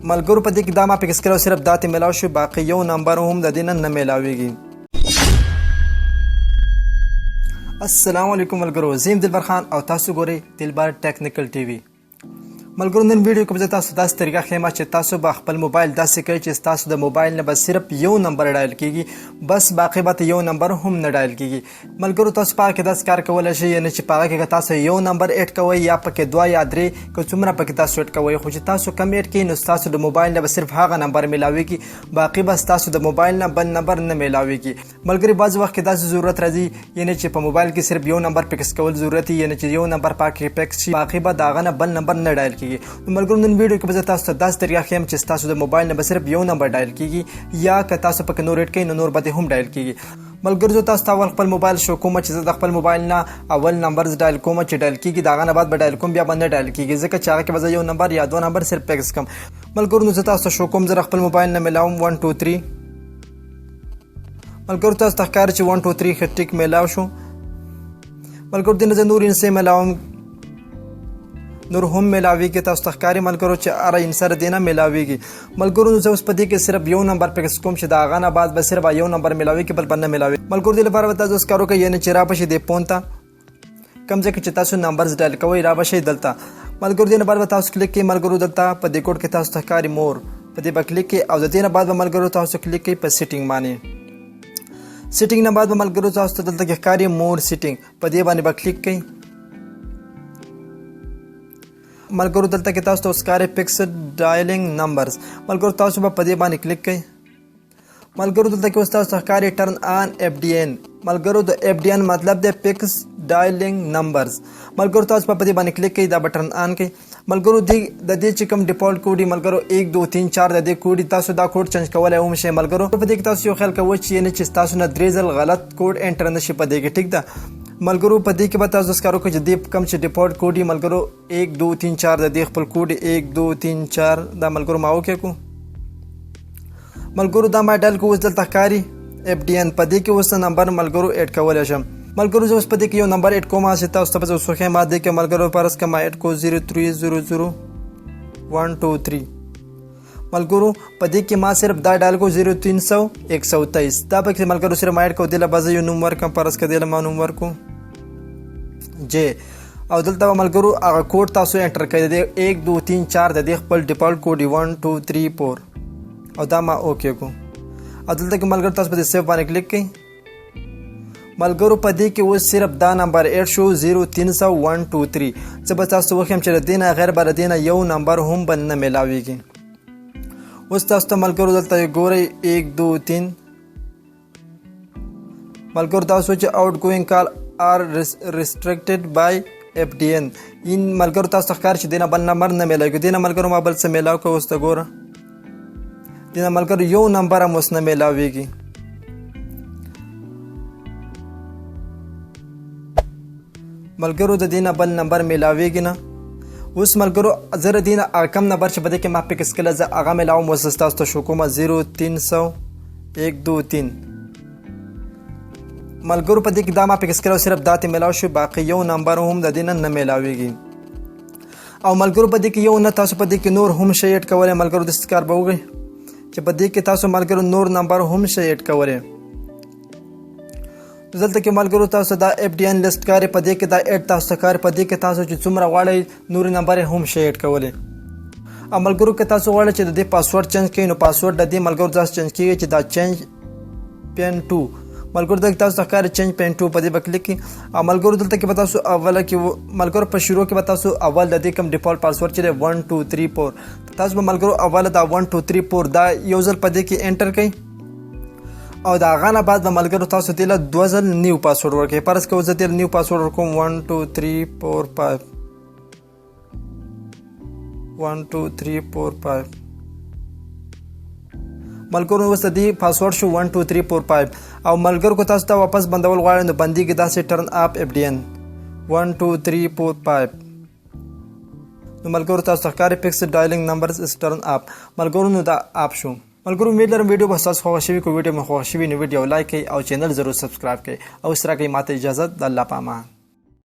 ملګرو په دې کې دا ما فکس کړو صرف دا ته ملاو شو باقي یو نمبر هم د دې نه ملاويږي. السلام علیکم ملګرو، زیم دلبر خان او تاسو ګورئ دلبار ټیکنیکل ټي وي. ملګرو نن ویډیو کې به تاسو داسې طریقه ښیم چې تاسو به خپل موبایل داسې کوئ چې تاسو د موبایل نه به صرف یو نمبر ډایل کیږي، بس باقي به یو نمبر هم نه ډایل کیږي. ملګرو تاسو په کې داسې کار کولی شئ، یعنې چې په هغه کې تاسو یو نمبر ایډ کوئ یا پکې 2 یا 3 که څومره پکې تاسو ایډ کوئ، خو چې تاسو کم ایډ کړئ نو تاسو د موبایل نه به صرف هغه نمبر میلاویږي، باقي بس تاسو د موبایل نه بل نمبر نه میلاویږي. ملګري بعض وخت کې داسې ضرورت راځي، یعنې چې په موبایل کې صرف یو نمبر فکس کول ضرورت وي، یعنې چې یو نمبر پکې فکس شي باقي به د هغه نه بل نمبر نه ډایل کیږي. ملګرو نن ویډیو کې به تاسو ته داسې طریقه ښیم چې تاسو د موبایل نه به صرف یو نمبر ډایل کیږي یا که تاسو پکې نور ایډ کړئ نو نور به هم ډایل کیږي. ملګرو زه تاسو ته اول خپل موبایل شو کوم چې زه د خپل موبایل نه اول نمبر ډایل کوم چې ډایل کیږي، د هغه نه بعد به ډایل کوم بیا به نه ډایل کیږي، ځکه چې هغه کې به زه یو نمبر یا 2 نمبر صرف فکس کړم. ملګرو نو زه تاسو ته شو کوم زه خپل موبایل نه میلاوم 1 2 3. ملګرو تاسو ته ښکاري چې 1 2 3 ښه ټیک میلاو شو. ملګرو دې نه زه نور انسې میلاوم، نور هم میلاویږي. تاسو ته ښکاري ملګرو چې اره انسر دې نه میلاویږي. ملګرو نو زه اوس په دې کې صرف یو نمبر فکس کوم چې د هغه نه بعد به صرف یو نمبر میلاویږي، بل به نه میلاوي. ملګرو دې لپاره به تاسو کار وکړئ، یعنې چې را بشئ دې فون ته کوم ځای کې چې تاسو نمبرز ډایل کوئ را بشئ دلته. ملګرو دې نه بعد به تاسو کلیک کړئ. ملګرو دلته په دې کوډ کې تاسو ته ښکاري مور، په دې به کلیک کړئ او د دې نه بعد به ملګرو تاسو کلیک کړئ په سیټینګ باندې. سیټینګ نه بعد به ملګرو تاسو ته دلته کې ښکاري مور سیټینګ، په دې باندې به کلیک کړئ. ملګرو دلته کې تاسو ته ښکاري فکسډ ډایلینګ نمبرز، ملګرو تاسو به په دې باندې کلیک کړئ. ملګرو دلته کې تاسو ته ښکاري ټرن آن اف ډي ان، ملګرو د اف ډي ان مطلب دی فکس ډایلینګ نمبرز. ملګرو تاسو په دې باندې کلیک کړئ، دا به ټرن آن کړئ. ملګرو د دې چې کوم ډیفالت کوډ ملګرو 1 2 3 4 د دې کوډ تاسو دا کوډ چینج کولای هم شئ. ملګرو په دې کې تاسو یو خیال کوئ چې یعنې چې تاسو نه 3 ځل غلط کوډ انټر نشي په دې کې، ټیک ده. ملګرو په دې کې به تاسو ښکار وکړئ چې دې کوم چې ډیفالت کوډ ملګرو 1 2 3 4 د دې خپل کوډ 1 2 3 4 دا ملګرو ما وکړو. ملګرو دا ما ډایل کو اوس دلته ښکاري اف ډي ان، په دې کې اوس نمبر ملګرو ایډ کولی شم. ملګرو زه اوس په دې کې یو نمبر ایډ کوم چې تاسو ته به زه وښیم. ما دې کې ملګرو فرض کړه ما ایډ کو 0300 1 2 3. ملګرو په دې کې ما صرف دا ډایل کو 0300 123. دا پکې ملګرو صرف ما ایډ کو، دله به زه یو نوم ورکړم، فرض کړه دله ما نوم ورکړو جے، او دلته به ملګرو هغه کوډ تاسو انټر کړئ، د 1 2 3 4 د دې خپل ډیفالت کوډ 1 2 3 4 او دا ما اوکې کو. او دلته کې ملګرو تاسو په دې سیو باندې کلیک کړئ. ملګرو په دې کې اوس صرف دا نمبر ایډ شو 0300 1 2 3. زه به تاسو وښیم چې د دې نه غیر به د دې نه یو نمبر هم به نه میلاویږي. اوس تاسو ته ملګرو دلته ګورئ 1 2 3. ملګرو تاسو چې آوټ ګوینګ کال are restricted by FDN in. ملګرو تاسو ښکار چې دینه بل نمبر نه میلاوي، دینه ملګرو ما بل څه میلاو کو. اوس ته ګوره دینه ملګرو یو نمبر هم اوس نه میلاویږي. ملګرو د دینه بل نمبر میلاویږي نه. اوس ملګرو زه د دینه کم نمبر چې بده کې ما فکس کړل زه هغه میلاوم. اوس تاسو ته شو کوم 0300 1 2 3. ملګرو په دې کې دا ما فکس کړو صرف دا ته میلاو شو، باقي یو نمبر هم د دې نه میلاویږي. او ملګرو په دې کې یو نه تاسو په دې کې نور هم شی ایډ کولی. ملګرو د کار به وګورئ چې په دې کې تاسو ملګرو نور نمبر هم شی ایډ کولی. دلته کې ملګرو تاسو دا اف ډي ان لیست کاري، په دې کې دا ایډ تاسو کار، په دې کې تاسو چې څومره غواړئ نور نمبر هم شی ایډ کولی. او ملګرو که تاسو غواړئ چې د دې پاسورډ چینج کړئ نو پاسورډ د دې ملګرو تاسو چینج کیږي چې دا چینج پین 2. ملګرو دلته تاسو ته ښکاري چینج پین 2، په دې به کلیک کړئ. او ملګرو دلته کې به تاسو اوله کې ملګرو په شروع کې به تاسو اول د دې کوم ډیفالت پاسورډ چې دی 1 2 3 4 تاسو به ملګرو اوله دا 1 2 3 4 دا یو ځل په دې کې انټر کړئ. او د هغه نه بعد به ملګرو تاسو دې له 2 ځل نیو پاسورډ ورکړئ. فرض کړئ زه دې نیو پاسورډ ورکوم 1 2 3 4 5 1 2 3 4 5. ملګرو اوس د دې پاسورډ شو 1 2 3 4 5. او ملګرو کو تاسو ته واپس بندول غواړئ نو بندیږي داسې ټرن اپ اف ډي ان 1 2 3 4 5. نو ملګرو تاسو ته ښکاري فکسډ ډایلینګ نمبرز از ټرن اپ. ملګرو نو دا اپ شو. ملګرو امید لرم ویډیو به تاسو خوښ شوي. کو ویډیو مې خوښ شوي نو ویډیو لایک کړئ او چینل ضرور سبسکرایب کړئ او سره کوي ماته اجازه د الله په امان.